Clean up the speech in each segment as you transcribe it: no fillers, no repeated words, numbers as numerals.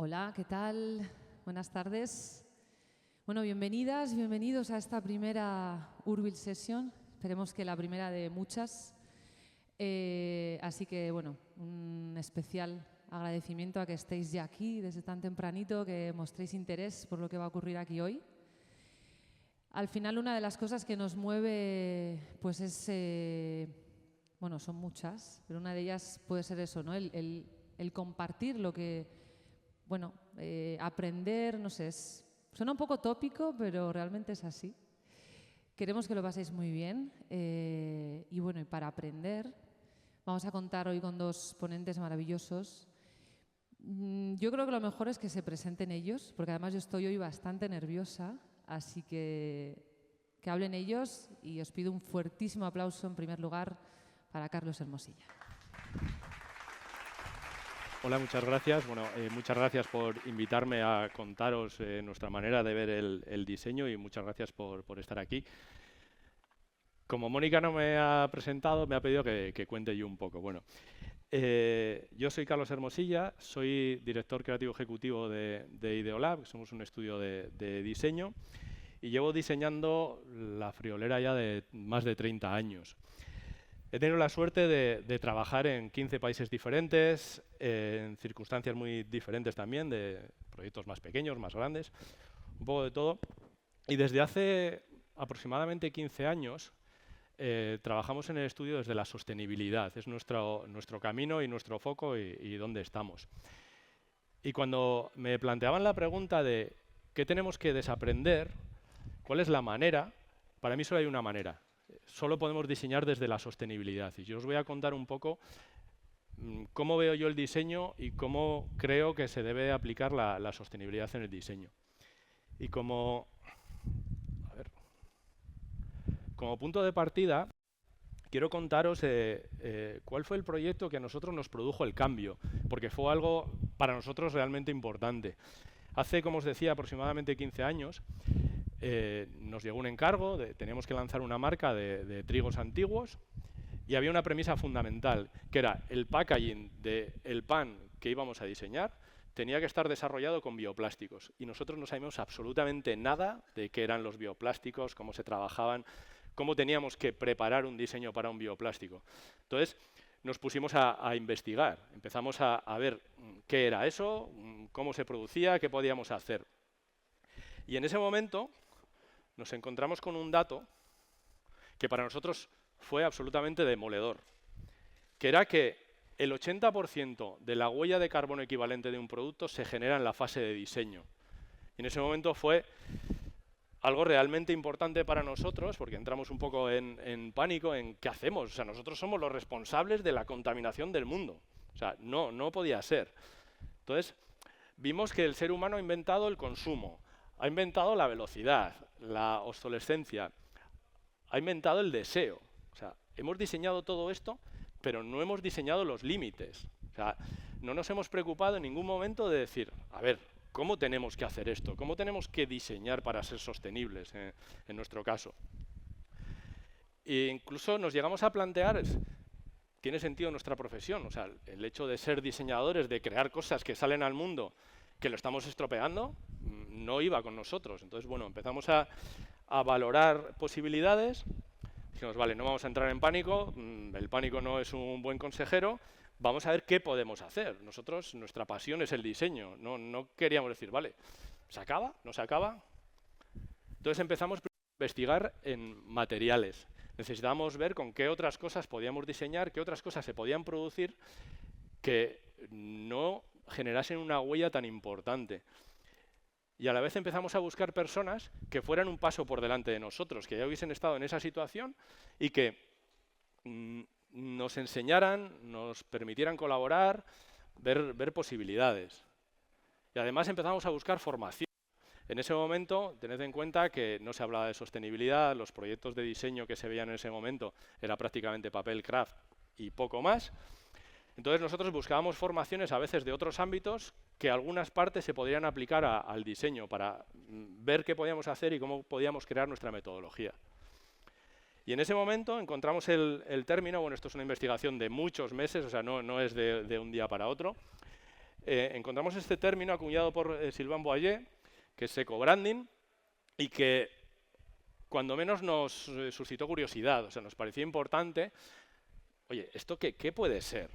Hola, ¿qué tal? Buenas tardes. Bueno, bienvenidas, bienvenidos a esta primera Urbil Session. Esperemos que la primera de muchas. Así que, bueno, un especial agradecimiento a que estéis ya aquí desde tan tempranito, que mostréis interés por lo que va a ocurrir aquí hoy. Al final, una de las cosas que nos mueve, pues es, bueno, son muchas, pero una de ellas puede ser eso, ¿no? El compartir lo que, bueno, aprender, no sé, suena un poco tópico, pero realmente es así. Queremos que lo paséis muy bien y bueno, y para aprender vamos a contar hoy con dos ponentes maravillosos. Yo creo que lo mejor es que se presenten ellos, porque además yo estoy hoy bastante nerviosa, así que hablen ellos y os pido un fuertísimo aplauso en primer lugar para Carlos Hermosilla. Hola, muchas gracias. Bueno, muchas gracias por invitarme a contaros nuestra manera de ver el diseño y muchas gracias por estar aquí. Como Mónica no me ha presentado, me ha pedido que cuente yo un poco. Bueno, yo soy Carlos Hermosilla, soy director creativo ejecutivo de Ideolab, que somos un estudio de diseño, y llevo diseñando la friolera ya de más de 30 años. He tenido la suerte de trabajar en 15 países diferentes, en circunstancias muy diferentes también, de proyectos más pequeños, más grandes, un poco de todo. Y desde hace aproximadamente 15 años trabajamos en el estudio desde la sostenibilidad. Es nuestro camino y nuestro foco y dónde estamos. Y cuando me planteaban la pregunta de qué tenemos que desaprender, cuál es la manera, para mí solo hay una manera. Solo podemos diseñar desde la sostenibilidad. Y yo os voy a contar un poco cómo veo yo el diseño y cómo creo que se debe aplicar la sostenibilidad en el diseño. Y como punto de partida, quiero contaros cuál fue el proyecto que a nosotros nos produjo el cambio, porque fue algo para nosotros realmente importante. Hace, como os decía, aproximadamente 15 años, nos llegó un encargo, teníamos que lanzar una marca de trigos antiguos y había una premisa fundamental, que era el packaging del pan que íbamos a diseñar tenía que estar desarrollado con bioplásticos. Y nosotros no sabíamos absolutamente nada de qué eran los bioplásticos, cómo se trabajaban, cómo teníamos que preparar un diseño para un bioplástico. Entonces, nos pusimos a investigar, empezamos a ver qué era eso, cómo se producía, qué podíamos hacer. Y en ese momento nos encontramos con un dato que para nosotros fue absolutamente demoledor, que era que el 80% de la huella de carbono equivalente de un producto se genera en la fase de diseño. Y en ese momento fue algo realmente importante para nosotros, porque entramos un poco en pánico en qué hacemos. O sea, nosotros somos los responsables de la contaminación del mundo. O sea, no podía ser. Entonces, vimos que el ser humano ha inventado el consumo, ha inventado la velocidad, la obsolescencia, ha inventado el deseo. O sea, hemos diseñado todo esto, pero no hemos diseñado los límites. O sea, no nos hemos preocupado en ningún momento de decir, a ver, ¿cómo tenemos que hacer esto? ¿Cómo tenemos que diseñar para ser sostenibles en nuestro caso? E incluso nos llegamos a plantear, ¿tiene sentido nuestra profesión? O sea, el hecho de ser diseñadores, de crear cosas que salen al mundo, que lo estamos estropeando, no iba con nosotros. Entonces, bueno, empezamos a valorar posibilidades. Dijimos, vale, no vamos a entrar en pánico, el pánico no es un buen consejero, vamos a ver qué podemos hacer. Nosotros, nuestra pasión es el diseño, no queríamos decir, vale, ¿se acaba? ¿No se acaba? Entonces empezamos a investigar en materiales. Necesitábamos ver con qué otras cosas podíamos diseñar, qué otras cosas se podían producir que no generasen una huella tan importante. Y a la vez empezamos a buscar personas que fueran un paso por delante de nosotros, que ya hubiesen estado en esa situación y que nos enseñaran, nos permitieran colaborar, ver posibilidades. Y además empezamos a buscar formación. En ese momento, tened en cuenta que no se hablaba de sostenibilidad, los proyectos de diseño que se veían en ese momento era prácticamente papel craft y poco más. Entonces nosotros buscábamos formaciones a veces de otros ámbitos que algunas partes se podrían aplicar al diseño para ver qué podíamos hacer y cómo podíamos crear nuestra metodología. Y en ese momento encontramos el término, bueno, esto es una investigación de muchos meses, o sea, no es de un día para otro, encontramos este término acuñado por Sylvain Boyer, que es eco-branding, y que cuando menos nos suscitó curiosidad, o sea, nos pareció importante. Oye, ¿esto qué puede ser?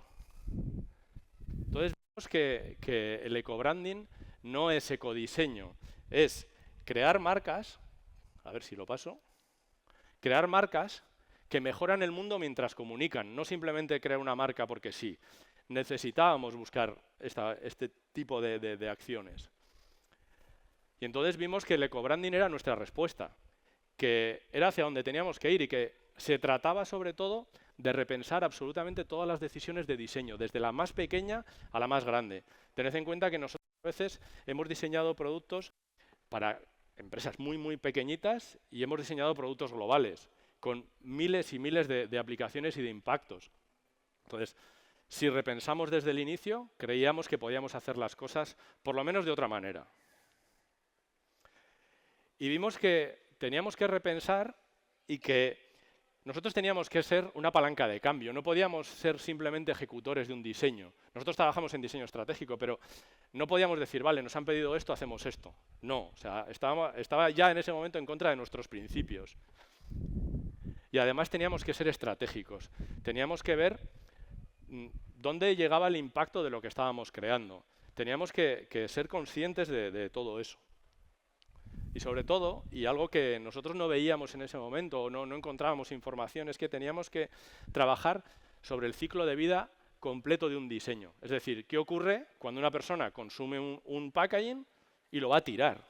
Entonces vemos que el eco-branding no es ecodiseño, es crear marcas, a ver si lo paso, crear marcas que mejoran el mundo mientras comunican, no simplemente crear una marca porque sí. Necesitábamos buscar este tipo de acciones. Y entonces vimos que el eco-branding era nuestra respuesta, que era hacia donde teníamos que ir y que se trataba sobre todo de repensar absolutamente todas las decisiones de diseño, desde la más pequeña a la más grande. Tened en cuenta que nosotros a veces hemos diseñado productos para empresas muy pequeñitas y hemos diseñado productos globales, con miles y miles de aplicaciones y de impactos. Entonces, si repensamos desde el inicio, creíamos que podíamos hacer las cosas por lo menos de otra manera. Y vimos que teníamos que repensar y que nosotros teníamos que ser una palanca de cambio. No podíamos ser simplemente ejecutores de un diseño. Nosotros trabajamos en diseño estratégico, pero no podíamos decir, vale, nos han pedido esto, hacemos esto. No, o sea, estaba ya en ese momento en contra de nuestros principios. Y además teníamos que ser estratégicos. Teníamos que ver dónde llegaba el impacto de lo que estábamos creando. Teníamos que ser conscientes de todo eso. Y sobre todo, y algo que nosotros no veíamos en ese momento o no encontrábamos información, es que teníamos que trabajar sobre el ciclo de vida completo de un diseño. Es decir, ¿qué ocurre cuando una persona consume un packaging y lo va a tirar?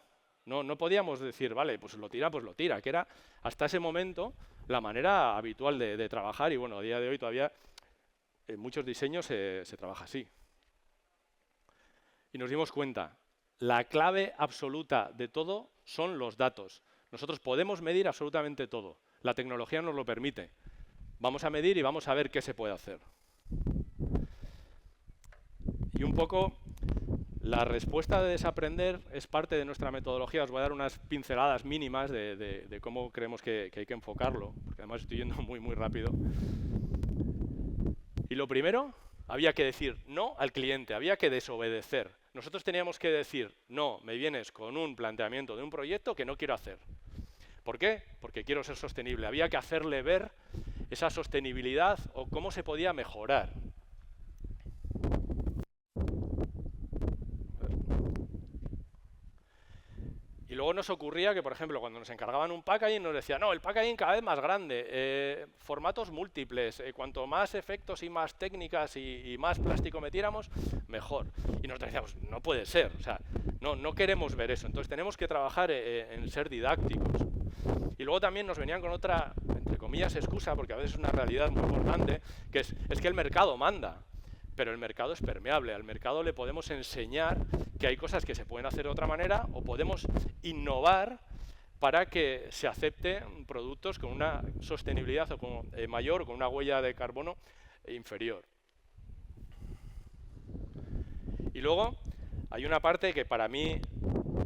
No podíamos decir, vale, pues lo tira, que era hasta ese momento la manera habitual de trabajar y bueno, a día de hoy todavía en muchos diseños se trabaja así. Y nos dimos cuenta, la clave absoluta de todo son los datos. Nosotros podemos medir absolutamente todo. La tecnología nos lo permite. Vamos a medir y vamos a ver qué se puede hacer. Y un poco la respuesta de desaprender es parte de nuestra metodología. Os voy a dar unas pinceladas mínimas de cómo creemos que hay que enfocarlo, porque además estoy yendo muy rápido. Y lo primero, había que decir no al cliente, había que desobedecer. Nosotros teníamos que decir, no, me vienes con un planteamiento de un proyecto que no quiero hacer. ¿Por qué? Porque quiero ser sostenible. Había que hacerle ver esa sostenibilidad o cómo se podía mejorar. Y luego nos ocurría que, por ejemplo, cuando nos encargaban un packaging, nos decían, no, el packaging cada vez más grande, formatos múltiples, cuanto más efectos y más técnicas y más plástico metiéramos, mejor. Y nosotros decíamos, no puede ser, o sea, no queremos ver eso. Entonces tenemos que trabajar en ser didácticos. Y luego también nos venían con otra, entre comillas, excusa, porque a veces es una realidad muy importante, que es que el mercado manda. Pero el mercado es permeable, al mercado le podemos enseñar que hay cosas que se pueden hacer de otra manera o podemos innovar para que se acepten productos con una sostenibilidad o mayor o con una huella de carbono inferior. Y luego hay una parte que para mí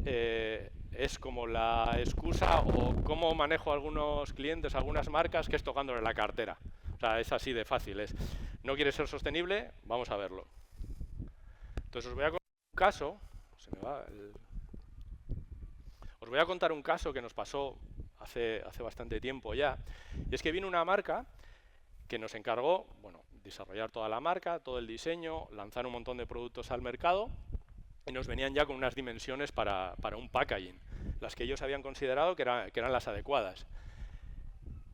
es como la excusa o cómo manejo a algunos clientes, algunas marcas, que es tocándole la cartera. O sea, es así de fácil, ¿no quieres ser sostenible? Vamos a verlo. Entonces os voy a contar un caso. Os voy a contar un caso que nos pasó hace bastante tiempo ya. Y es que vino una marca que nos encargó, bueno, desarrollar toda la marca, todo el diseño, lanzar un montón de productos al mercado y nos venían ya con unas dimensiones para un packaging, las que ellos habían considerado que eran las adecuadas.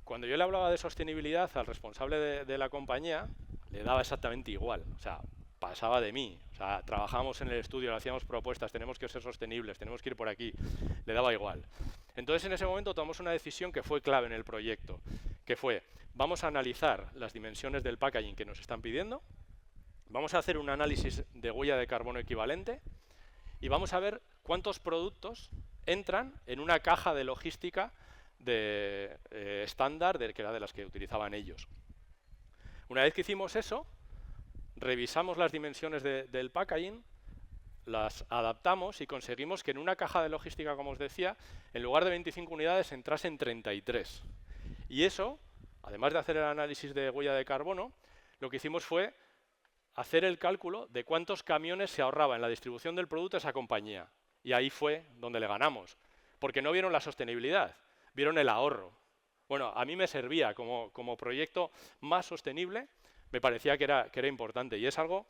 Cuando yo le hablaba de sostenibilidad al responsable de la compañía, le daba exactamente igual, o sea, pasaba de mí. O sea, trabajábamos en el estudio, le hacíamos propuestas, tenemos que ser sostenibles, tenemos que ir por aquí, le daba igual. Entonces, en ese momento tomamos una decisión que fue clave en el proyecto, que fue, vamos a analizar las dimensiones del packaging que nos están pidiendo, vamos a hacer un análisis de huella de carbono equivalente y vamos a ver cuántos productos entran en una caja de logística de estándar, que era de las que utilizaban ellos. Una vez que hicimos eso, revisamos las dimensiones del packaging, las adaptamos y conseguimos que en una caja de logística, como os decía, en lugar de 25 unidades entrasen 33. Y eso, además de hacer el análisis de huella de carbono, lo que hicimos fue hacer el cálculo de cuántos camiones se ahorraba en la distribución del producto esa compañía. Y ahí fue donde le ganamos, porque no vieron la sostenibilidad, vieron el ahorro. Bueno, a mí me servía como proyecto más sostenible, me parecía que era importante, y es algo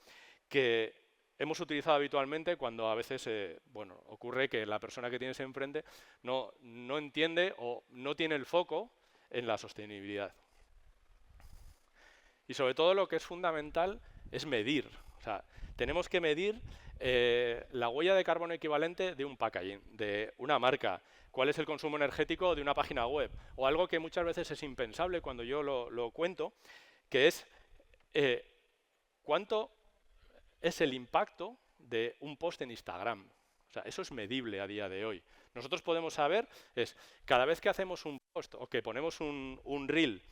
que hemos utilizado habitualmente cuando a veces bueno, ocurre que la persona que tienes enfrente no entiende o no tiene el foco en la sostenibilidad. Y sobre todo lo que es fundamental es medir. O sea, tenemos que medir la huella de carbono equivalente de un packaging, de una marca, cuál es el consumo energético de una página web, o algo que muchas veces es impensable cuando yo lo cuento, que es cuánto es el impacto de un post en Instagram. O sea, eso es medible a día de hoy. Nosotros podemos saber, cada vez que hacemos un post o que ponemos un reel,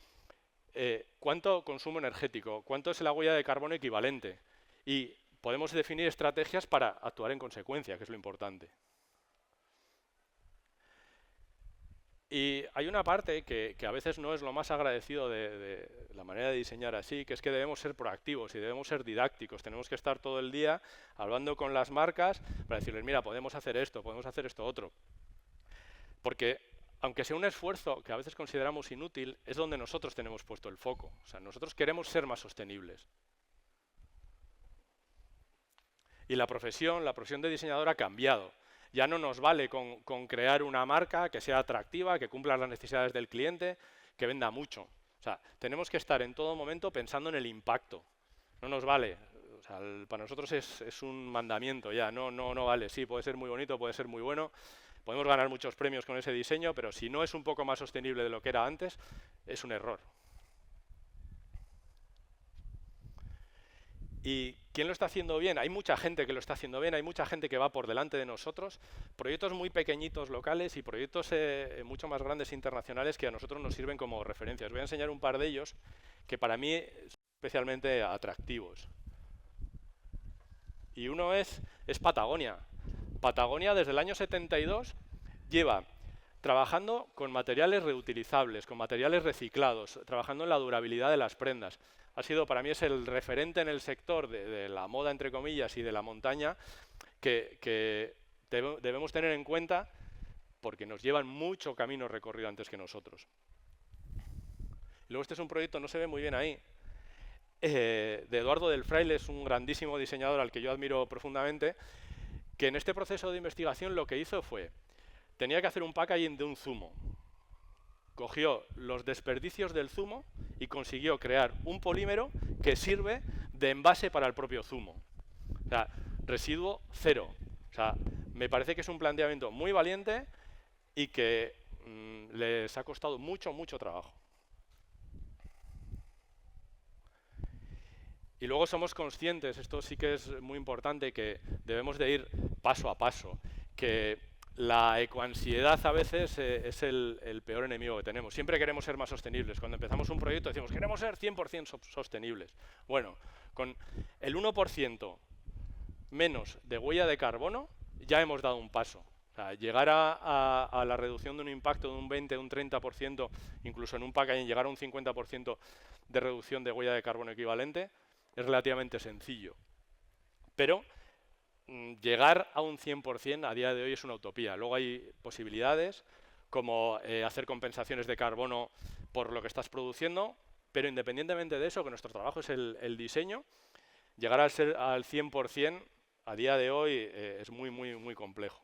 cuánto consumo energético, cuánto es la huella de carbono equivalente. Y podemos definir estrategias para actuar en consecuencia, que es lo importante. Y hay una parte que a veces no es lo más agradecido de la manera de diseñar así, que es que debemos ser proactivos y debemos ser didácticos. Tenemos que estar todo el día hablando con las marcas para decirles, mira, podemos hacer esto otro. Porque aunque sea un esfuerzo que a veces consideramos inútil, es donde nosotros tenemos puesto el foco. O sea, nosotros queremos ser más sostenibles. Y la profesión de diseñador ha cambiado. Ya no nos vale con crear una marca que sea atractiva, que cumpla las necesidades del cliente, que venda mucho. O sea, tenemos que estar en todo momento pensando en el impacto. No nos vale. O sea, para nosotros es un mandamiento ya. No vale. Sí, puede ser muy bonito, puede ser muy bueno. Podemos ganar muchos premios con ese diseño, pero si no es un poco más sostenible de lo que era antes, es un error. ¿Y quién lo está haciendo bien? Hay mucha gente que lo está haciendo bien, hay mucha gente que va por delante de nosotros, proyectos muy pequeñitos locales y proyectos mucho más grandes internacionales que a nosotros nos sirven como referencias. Voy a enseñar un par de ellos que para mí son especialmente atractivos. Y uno es Patagonia. Patagonia desde el año 72 lleva trabajando con materiales reutilizables, con materiales reciclados, trabajando en la durabilidad de las prendas. Para mí es el referente en el sector de la moda, entre comillas, y de la montaña que debemos tener en cuenta porque nos llevan mucho camino recorrido antes que nosotros. Y luego este es un proyecto, no se ve muy bien ahí, de Eduardo del Fraile, es un grandísimo diseñador al que yo admiro profundamente, que en este proceso de investigación lo que hizo fue, tenía que hacer un packaging de un zumo. Cogió los desperdicios del zumo y consiguió crear un polímero que sirve de envase para el propio zumo. O sea, residuo cero. O sea, me parece que es un planteamiento muy valiente y que les ha costado mucho, mucho trabajo. Y luego somos conscientes, esto sí que es muy importante, que debemos de ir paso a paso, que la ecoansiedad a veces es el peor enemigo que tenemos. Siempre queremos ser más sostenibles. Cuando empezamos un proyecto decimos, queremos ser 100% sostenibles. Bueno, con el 1% menos de huella de carbono ya hemos dado un paso. O sea, llegar a la reducción de un impacto de un 20, de un 30%, incluso en un packaging llegar a un 50% de reducción de huella de carbono equivalente, es relativamente sencillo. Pero llegar a un 100% a día de hoy es una utopía. Luego hay posibilidades como hacer compensaciones de carbono por lo que estás produciendo, pero independientemente de eso, que nuestro trabajo es el diseño, llegar al 100% a día de hoy es muy, muy, muy complejo.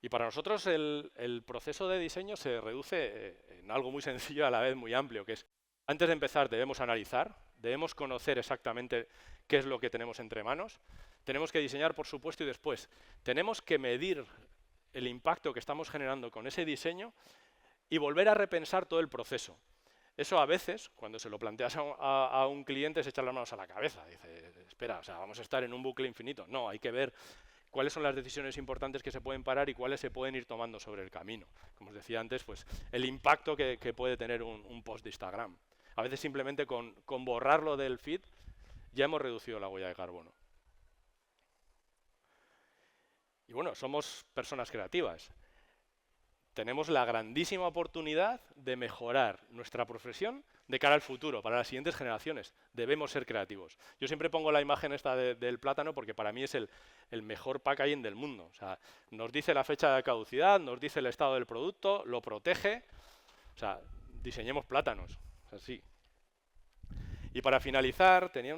Y para nosotros el proceso de diseño se reduce en algo muy sencillo y a la vez muy amplio, que es, antes de empezar debemos analizar, debemos conocer exactamente qué es lo que tenemos entre manos, tenemos que diseñar, por supuesto, y después tenemos que medir el impacto que estamos generando con ese diseño y volver a repensar todo el proceso. Eso a veces, cuando se lo planteas a un cliente, se echa las manos a la cabeza. Dice, espera, o sea, vamos a estar en un bucle infinito. No, hay que ver cuáles son las decisiones importantes que se pueden parar y cuáles se pueden ir tomando sobre el camino. Como os decía antes, pues el impacto que puede tener un post de Instagram. A veces simplemente con borrarlo del feed ya hemos reducido la huella de carbono. Y bueno, somos personas creativas. tenemos la grandísima oportunidad de mejorar nuestra profesión de cara al futuro, para las siguientes generaciones. Debemos ser creativos. Yo siempre pongo la imagen esta del plátano porque para mí es el mejor packaging del mundo. O sea, nos dice la fecha de caducidad, nos dice el estado del producto, lo protege. O sea, diseñemos plátanos. Así. Y para finalizar, tenía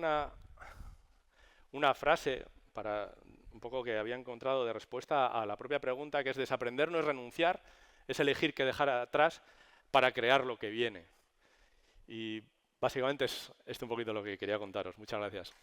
una frase para un poco que había encontrado de respuesta a la propia pregunta, que es: desaprender no es renunciar, es elegir qué dejar atrás para crear lo que viene. Y básicamente es esto un poquito lo que quería contaros. Muchas gracias.